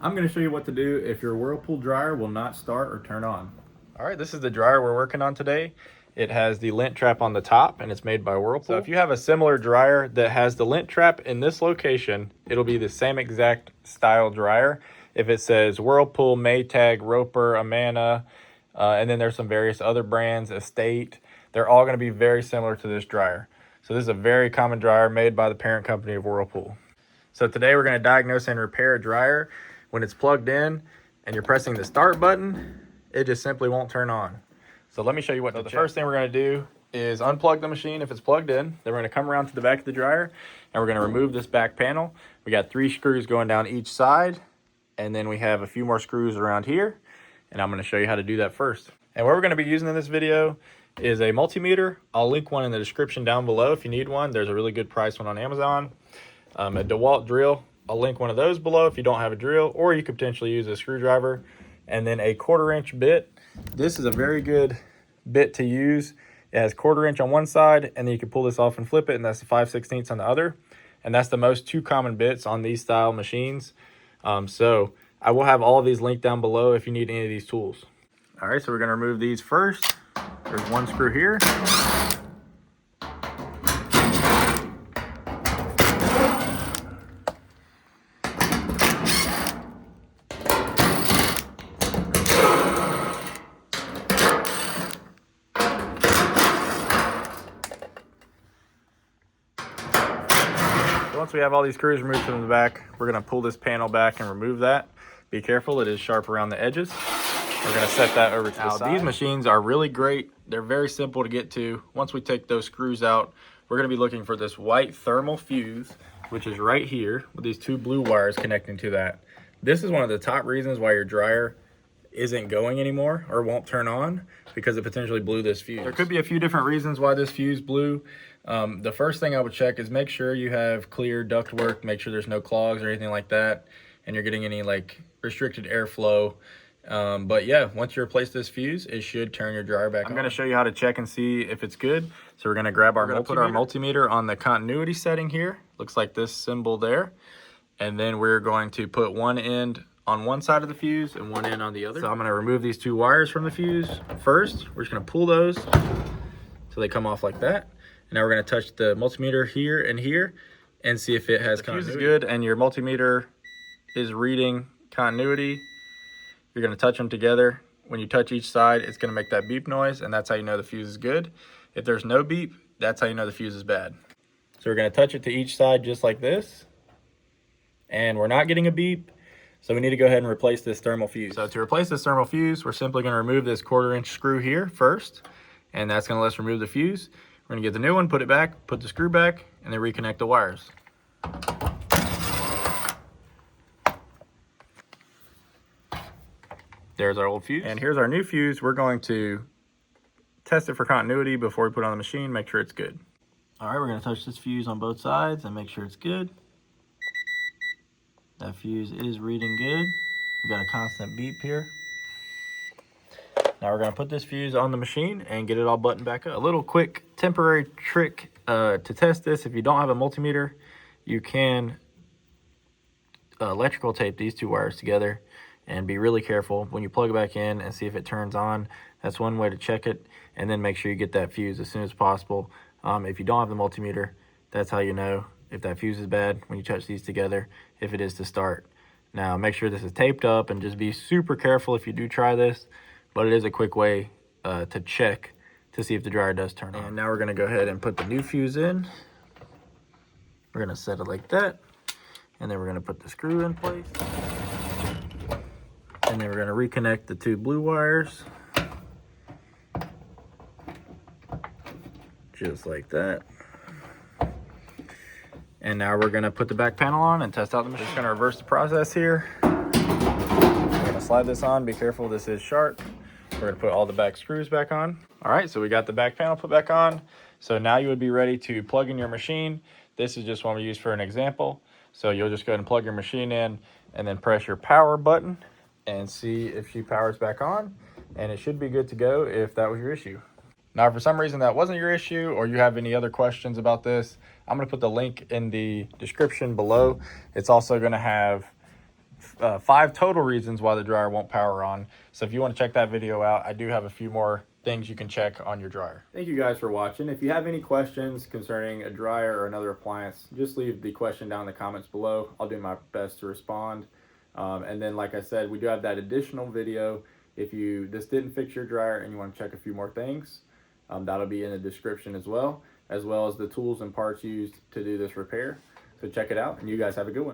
I'm going to show you what to do if your Whirlpool dryer will not start or turn on. All right, this is the dryer we're working on today. It has the lint trap on the top and it's made by Whirlpool. So if you have a similar dryer that has the lint trap in this location, it'll be the same exact style dryer. If it says Whirlpool, Maytag, Roper, Amana, and then there's some various other brands, Estate, they're all going to be very similar to this dryer. So this is a very common dryer made by the parent company of Whirlpool. So today we're going to diagnose and repair a dryer. When it's plugged in and you're pressing the start button, it just simply won't turn on. So let me show you what to check. The first thing we're going to do is unplug the machine if it's plugged in. Then we're going to come around to the back of the dryer and we're going to remove this back panel. We got 3 screws going down each side, and then we have a few more screws around here, and I'm going to show you how to do that first. And what we're going to be using in this video is a multimeter. I'll link one in the description down below if you need one. There's a really good price one on Amazon. A DeWalt drill, I'll link one of those below if you don't have a drill, or you could potentially use a screwdriver. And then a 1/4 inch bit. This is a very good bit to use. It has 1/4 inch on one side, and then you can pull this off and flip it, and that's the 5/16 on the other. And that's the most 2 common bits on these style machines. So I will have all of these linked down below if you need any of these tools. All right, so we're gonna remove these first. There's one screw here. Once we have all these screws removed from the back, we're going to pull this panel back and remove that. Be careful, it is sharp around the edges. We're going to set that over to the side. These machines are really great. They're very simple to get to. Once we take those screws out, we're going to be looking for this white thermal fuse, which is right here with these 2 blue wires connecting to that. This is one of the top reasons why your dryer isn't going anymore or won't turn on, because it potentially blew this fuse. There could be a few different reasons why this fuse blew. The first thing I would check is make sure you have clear ductwork, make sure there's no clogs or anything like that, and you're getting any like restricted airflow. But yeah, once you replace this fuse, it should turn your dryer back on. I'm going to show you how to check and see if it's good. So we're going to grab our multimeter. Put our multimeter on the continuity setting here. Looks like this symbol there. And then we're going to put one end on one side of the fuse and one end on the other. So I'm going to remove these 2 wires from the fuse first. We're just going to pull those so they come off like that. And now we're going to touch the multimeter here and see if it has continuity. Fuse is good and your multimeter is reading continuity. You're going to touch them together. When you touch each side, it's going to make that beep noise, and that's how you know the fuse is good. If there's no beep, that's how you know the fuse is bad. So we're going to touch it to each side just like this. And we're not getting a beep. So we need to go ahead and replace this thermal fuse. So to replace this thermal fuse, we're simply going to remove this 1/4 inch screw here first, and that's going to let us remove the fuse. We're going to get the new one, put it back, put the screw back, and then reconnect the wires. There's our old fuse. And here's our new fuse. We're going to test it for continuity before we put it on the machine, make sure it's good. All right, we're going to touch this fuse on both sides and make sure it's good. That fuse is reading good. We got a constant beep here. Now we're going to put this fuse on the machine and get it all buttoned back up. A little quick temporary trick to test this. If you don't have a multimeter, you can electrical tape these 2 wires together, and be really careful when you plug it back in and see if it turns on. That's one way to check it, and then make sure you get that fuse as soon as possible. If you don't have the multimeter, that's how you know if that fuse is bad, when you touch these together, if it is to start. Now make sure this is taped up, and just be super careful if you do try this, but it is a quick way to check to see if the dryer does turn on. And now we're going to go ahead and put the new fuse in. We're going to set it like that, and then we're going to put the screw in place, and then we're going to reconnect the 2 blue wires just like that. And now we're going to put the back panel on and test out the machine. Just going to reverse the process here. We're going to slide this on. Be careful, this is sharp. We're going to put all the back screws back on. All right, so we got the back panel put back on. So now you would be ready to plug in your machine. This is just one we use for an example. So you'll just go ahead and plug your machine in and then press your power button and see if she powers back on. And it should be good to go if that was your issue. Now, if for some reason that wasn't your issue, or you have any other questions about this, I'm going to put the link in the description below. It's also going to have 5 total reasons why the dryer won't power on. So if you want to check that video out, I do have a few more things you can check on your dryer. Thank you guys for watching. If you have any questions concerning a dryer or another appliance, just leave the question down in the comments below. I'll do my best to respond. And then, like I said, we do have that additional video. If this didn't fix your dryer and you want to check a few more things, that'll be in the description as well as the tools and parts used to do this repair. So check it out, and you guys have a good one.